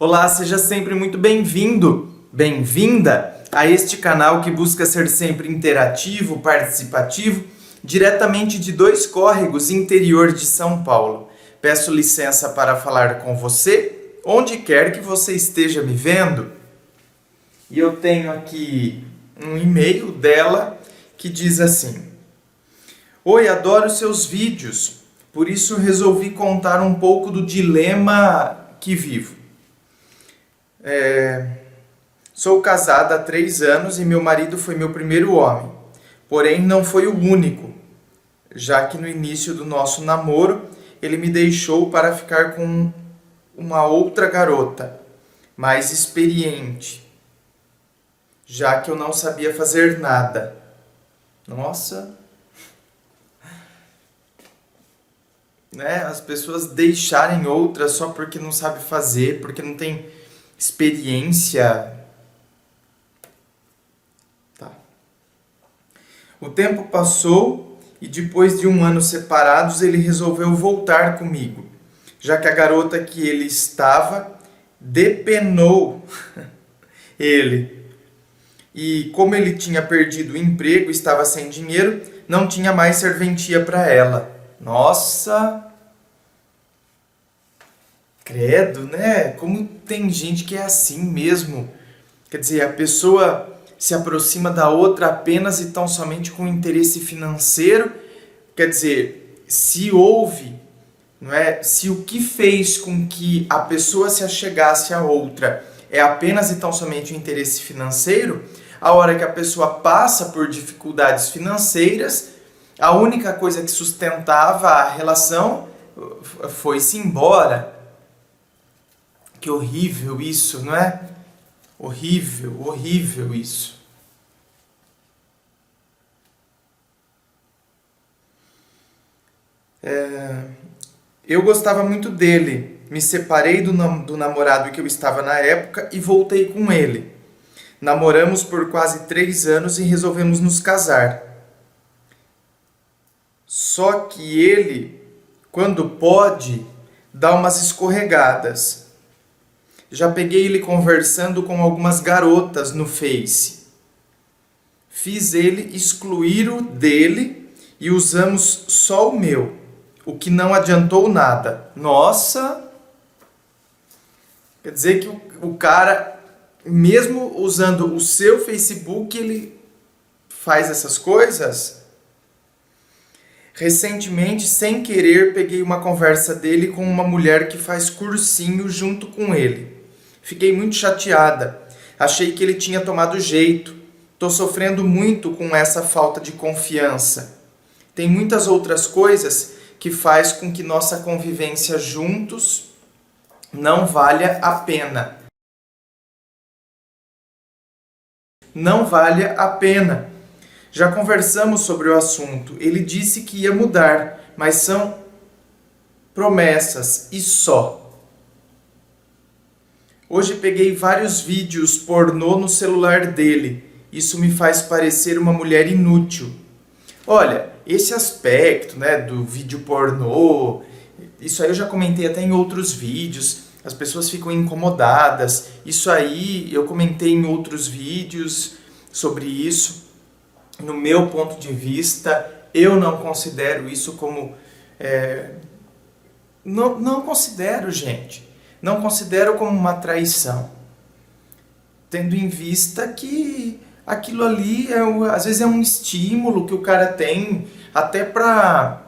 Olá, seja sempre muito bem-vindo, bem-vinda a este canal que busca ser sempre interativo, participativo, diretamente de Dois Córregos, interior de São Paulo. Peço licença para falar com você, onde quer que você esteja me vendo. E eu tenho aqui um e-mail dela que diz assim: Oi, adoro seus vídeos, por isso resolvi contar um pouco do dilema que vivo. Sou casada há 3 anos e meu marido foi meu primeiro homem, porém não foi o único, já que no início do nosso namoro ele me deixou para ficar com uma outra garota, mais experiente, já que eu não sabia fazer nada. Nossa! As pessoas deixarem outra só porque não sabe fazer, porque não tem experiência. Tá. O tempo passou e depois de 1 ano separados ele resolveu voltar comigo, já que a garota que ele estava depenou ele. E como ele tinha perdido o emprego, estava sem dinheiro, não tinha mais serventia para ela. Nossa! Credo, né? Como tem gente que é assim mesmo. Quer dizer, a pessoa se aproxima da outra apenas e tão somente com interesse financeiro. Quer dizer, se houve, não é? Se o que fez com que a pessoa se achegasse à outra é apenas e tão somente o interesse financeiro, a hora que a pessoa passa por dificuldades financeiras, a única coisa que sustentava a relação foi-se embora. Que horrível isso, não é? Horrível, horrível isso. Eu gostava muito dele. Me separei do namorado que eu estava na época e voltei com ele. Namoramos por quase 3 anos e resolvemos nos casar. Só que ele, quando pode, dá umas escorregadas. Já peguei ele conversando com algumas garotas no Face. Fiz ele excluir o dele e usamos só o meu, o que não adiantou nada. Nossa! Quer dizer que o cara, mesmo usando o seu Facebook, ele faz essas coisas? Recentemente, sem querer, peguei uma conversa dele com uma mulher que faz cursinho junto com ele. Fiquei muito chateada. Achei que ele tinha tomado jeito. Tô sofrendo muito com essa falta de confiança. Tem muitas outras coisas que faz com que nossa convivência juntos não valha a pena. Não valha a pena. Já conversamos sobre o assunto. Ele disse que ia mudar, mas são promessas e só. Hoje peguei vários vídeos pornô no celular dele. Isso me faz parecer uma mulher inútil. Olha, esse aspecto, do vídeo pornô, isso aí eu já comentei até em outros vídeos. As pessoas ficam incomodadas. Isso aí eu comentei em outros vídeos sobre isso. No meu ponto de vista, eu não considero isso como... Não considero, gente. Não considero como uma traição, tendo em vista que aquilo ali às vezes é um estímulo que o cara tem até para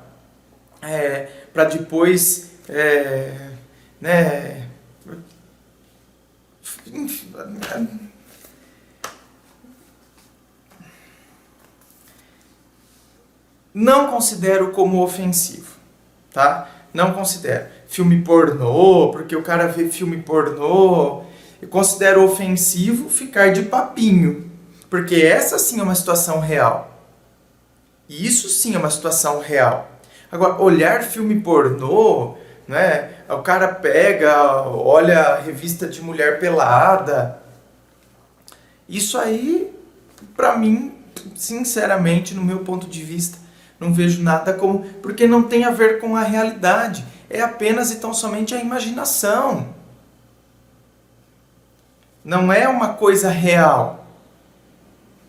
depois não considero como ofensivo, tá? Não considero. Filme pornô, porque o cara vê filme pornô, eu considero ofensivo ficar de papinho, porque essa sim é uma situação real. E isso sim é uma situação real. Agora, olhar filme pornô, o cara pega, olha a revista de mulher pelada, isso aí, pra mim, sinceramente, no meu ponto de vista, não vejo nada como... Porque não tem a ver com a realidade. É apenas e tão somente a imaginação. Não é uma coisa real.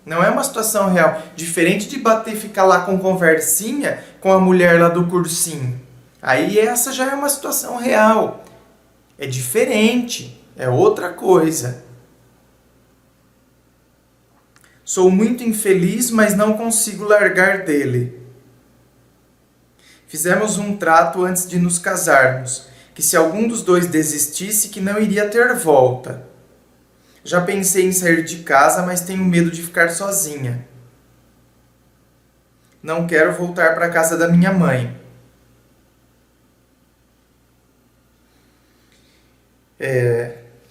Não é uma situação real. Diferente de bater e ficar lá com conversinha com a mulher lá do cursinho. Aí essa já é uma situação real. É diferente. É outra coisa. Sou muito infeliz, mas não consigo largar dele. Fizemos um trato antes de nos casarmos, que se algum dos dois desistisse, que não iria ter volta. Já pensei em sair de casa, mas tenho medo de ficar sozinha. Não quero voltar para a casa da minha mãe.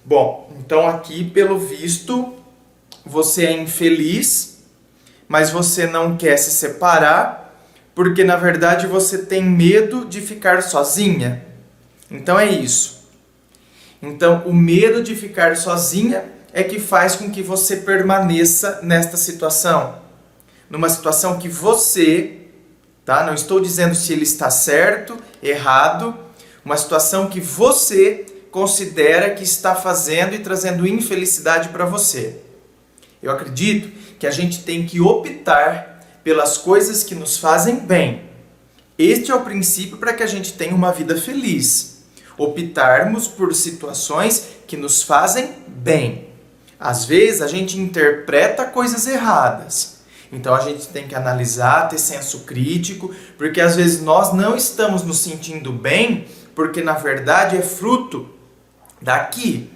Bom, então aqui, pelo visto, você é infeliz, mas você não quer se separar, porque na verdade você tem medo de ficar sozinha. Então é isso. Então o medo de ficar sozinha é que faz com que você permaneça nesta situação. Numa situação que você, tá? Não estou dizendo se ele está certo, errado, uma situação que você considera que está fazendo e trazendo infelicidade para você. Eu acredito que a gente tem que optar pelas coisas que nos fazem bem. Este é o princípio para que a gente tenha uma vida feliz. Optarmos por situações que nos fazem bem. Às vezes a gente interpreta coisas erradas. Então a gente tem que analisar, ter senso crítico, porque às vezes nós não estamos nos sentindo bem, porque na verdade é fruto daqui.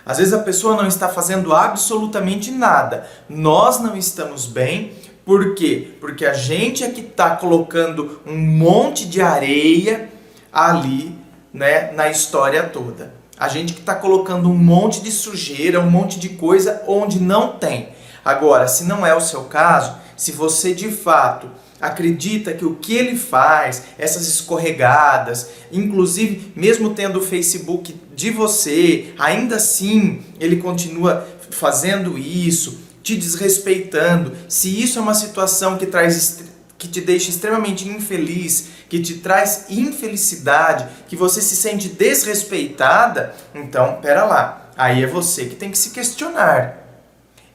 Às vezes a pessoa não está fazendo absolutamente nada. Nós não estamos bem. Por quê? Porque a gente é que está colocando um monte de areia ali, né, na história toda. A gente que está colocando um monte de sujeira, um monte de coisa onde não tem. Agora, se não é o seu caso, se você de fato acredita que o que ele faz, essas escorregadas, inclusive mesmo tendo o Facebook de você, ainda assim ele continua fazendo isso, te desrespeitando, se isso é uma situação que te deixa extremamente infeliz, que te traz infelicidade, que você se sente desrespeitada, então, pera lá, aí é você que tem que se questionar.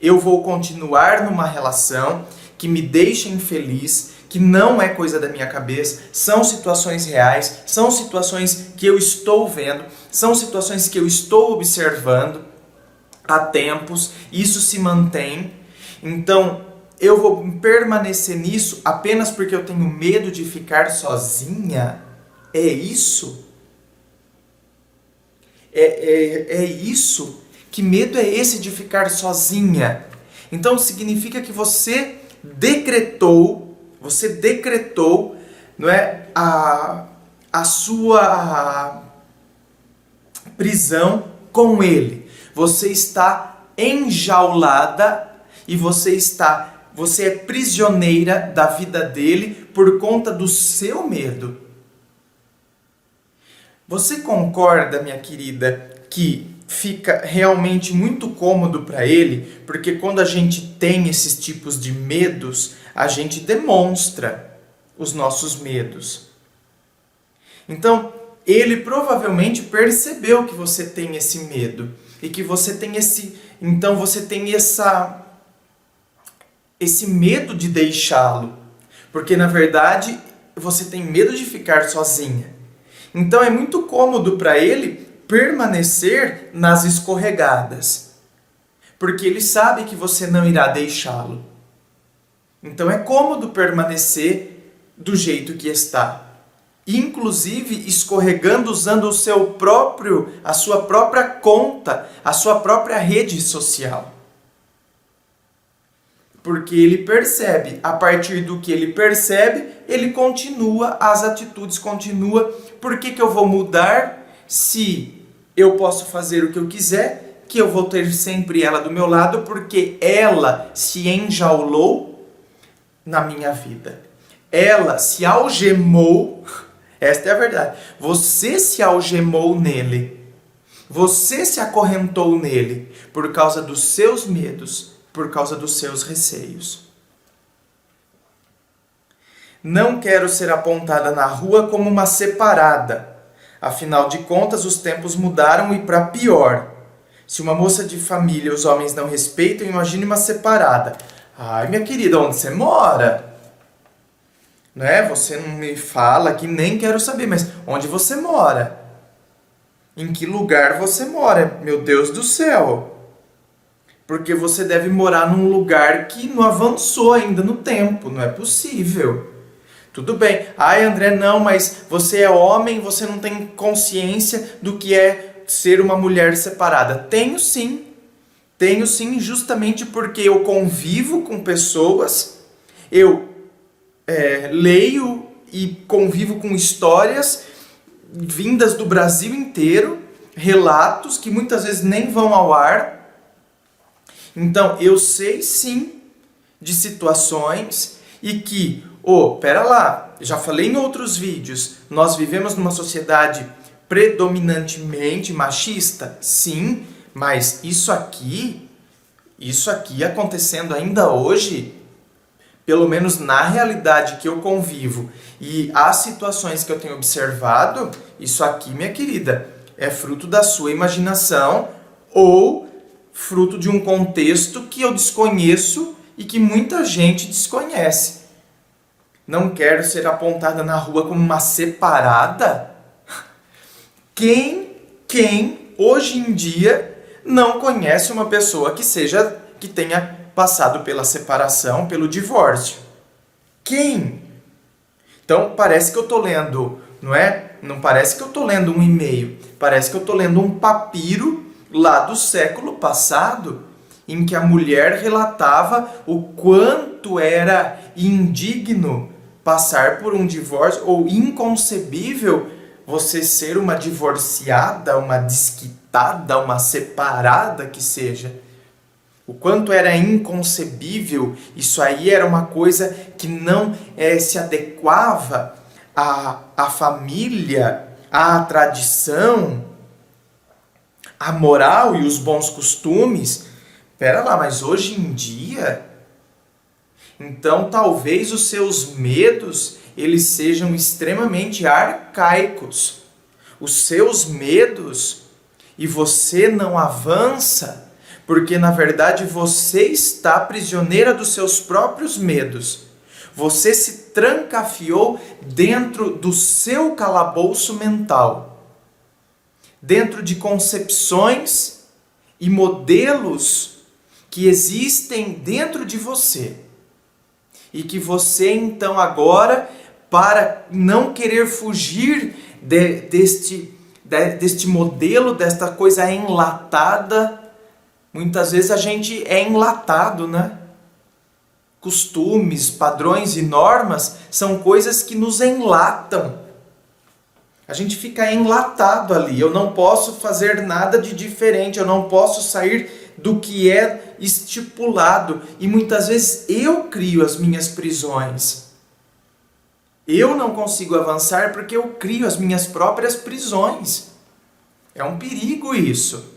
Eu vou continuar numa relação que me deixa infeliz, que não é coisa da minha cabeça, são situações reais, são situações que eu estou vendo, são situações que eu estou observando há tempos, isso se mantém. Então, eu vou permanecer nisso apenas porque eu tenho medo de ficar sozinha? É isso? É isso? Que medo é esse de ficar sozinha? Então significa que você decretou, não é, a sua prisão com ele. Você está enjaulada e você é prisioneira da vida dele por conta do seu medo. Você concorda, minha querida, que fica realmente muito cômodo para ele, porque quando a gente tem esses tipos de medos, a gente demonstra os nossos medos. Então, ele provavelmente percebeu que você tem esse medo e que você tem esse medo de deixá-lo, porque na verdade você tem medo de ficar sozinha. Então é muito cômodo para ele permanecer nas escorregadas, porque ele sabe que você não irá deixá-lo. Então é cômodo permanecer do jeito que está, inclusive escorregando usando a sua própria conta, a sua própria rede social. Porque ele percebe, a partir do que ele percebe, ele continua, as atitudes continuam. Por que eu vou mudar se eu posso fazer o que eu quiser, que eu vou ter sempre ela do meu lado, porque ela se enjaulou na minha vida. Ela se algemou, esta é a verdade. Você se algemou nele. Você se acorrentou nele por causa dos seus medos, por causa dos seus receios. Não quero ser apontada na rua como uma separada. Afinal de contas, os tempos mudaram e para pior. Se uma moça de família os homens não respeitam, imagine uma separada. Ai, minha querida, onde você mora? Né? Você não me fala que nem quero saber, mas onde você mora? Em que lugar você mora? Meu Deus do céu! Porque você deve morar num lugar que não avançou ainda no tempo, não é possível. Tudo bem. Ai, André, não, mas você é homem, você não tem consciência do que é ser uma mulher separada. Tenho sim. Tenho sim, justamente porque eu convivo com pessoas, eu leio e convivo com histórias vindas do Brasil inteiro, relatos que muitas vezes nem vão ao ar. Então, eu sei sim de situações e que, pera lá, já falei em outros vídeos, nós vivemos numa sociedade predominantemente machista? Sim, mas isso aqui acontecendo ainda hoje, pelo menos na realidade que eu convivo e as situações que eu tenho observado, isso aqui, minha querida, é fruto da sua imaginação ou fruto de um contexto que eu desconheço e que muita gente desconhece. Não quero ser apontada na rua como uma separada? Quem hoje em dia não conhece uma pessoa que tenha passado pela separação, pelo divórcio? Quem? Então parece que eu estou lendo, não é? Não parece que eu estou lendo um e-mail, parece que eu estou lendo um papiro lá do século passado, em que a mulher relatava o quanto era indigno passar por um divórcio, ou inconcebível você ser uma divorciada, uma desquitada, uma separada que seja. O quanto era inconcebível, isso aí era uma coisa que não se adequava à família, à tradição, à moral e os bons costumes. Pera lá, mas hoje em dia, então talvez os seus medos eles sejam extremamente arcaicos. Os seus medos, e você não avança, porque na verdade você está prisioneira dos seus próprios medos. Você se trancafiou dentro do seu calabouço mental, dentro de concepções e modelos que existem dentro de você. E que você então agora, para não querer fugir deste modelo, desta coisa enlatada, muitas vezes a gente é enlatado, né? Costumes, padrões e normas são coisas que nos enlatam. A gente fica enlatado ali. Eu não posso fazer nada de diferente, eu não posso sair do que é estipulado. E muitas vezes eu crio as minhas prisões. Eu não consigo avançar porque eu crio as minhas próprias prisões. É um perigo isso.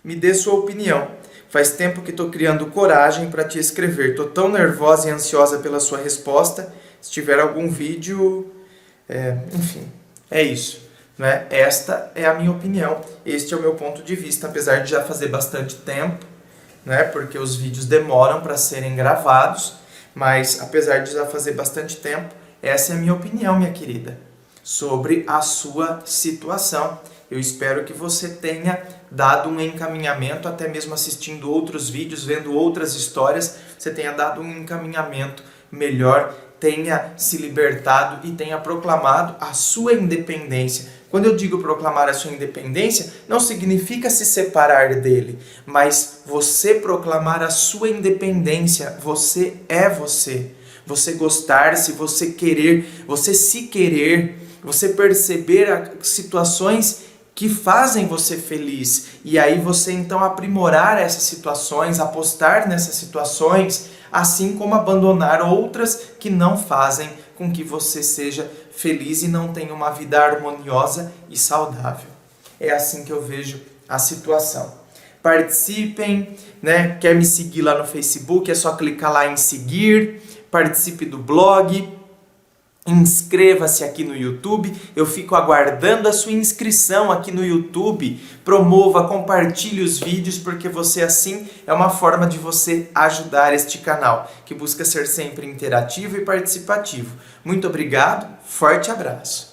Me dê sua opinião. Faz tempo que estou criando coragem para te escrever. Estou tão nervosa e ansiosa pela sua resposta. Se tiver algum vídeo... enfim, é isso. Né? Esta é a minha opinião. Este é o meu ponto de vista, apesar de já fazer bastante tempo, né? Porque os vídeos demoram para serem gravados. Mas, apesar de já fazer bastante tempo, essa é a minha opinião, minha querida, sobre a sua situação. Eu espero que você tenha dado um encaminhamento, até mesmo assistindo outros vídeos, vendo outras histórias, você tenha dado um encaminhamento melhor, tenha se libertado e tenha proclamado a sua independência. Quando eu digo proclamar a sua independência, não significa se separar dele, mas você proclamar a sua independência. Você é você. Você gostar-se, você querer, você se querer, você perceber situações que fazem você feliz. E aí você então aprimorar essas situações, apostar nessas situações, assim como abandonar outras que não fazem com que você seja feliz e não tenha uma vida harmoniosa e saudável. É assim que eu vejo a situação. Participem, né? Quer me seguir lá no Facebook? É só clicar lá em seguir. Participe do blog. Inscreva-se aqui no YouTube, eu fico aguardando a sua inscrição aqui no YouTube. Promova, compartilhe os vídeos, porque você assim é uma forma de você ajudar este canal, que busca ser sempre interativo e participativo. Muito obrigado, forte abraço!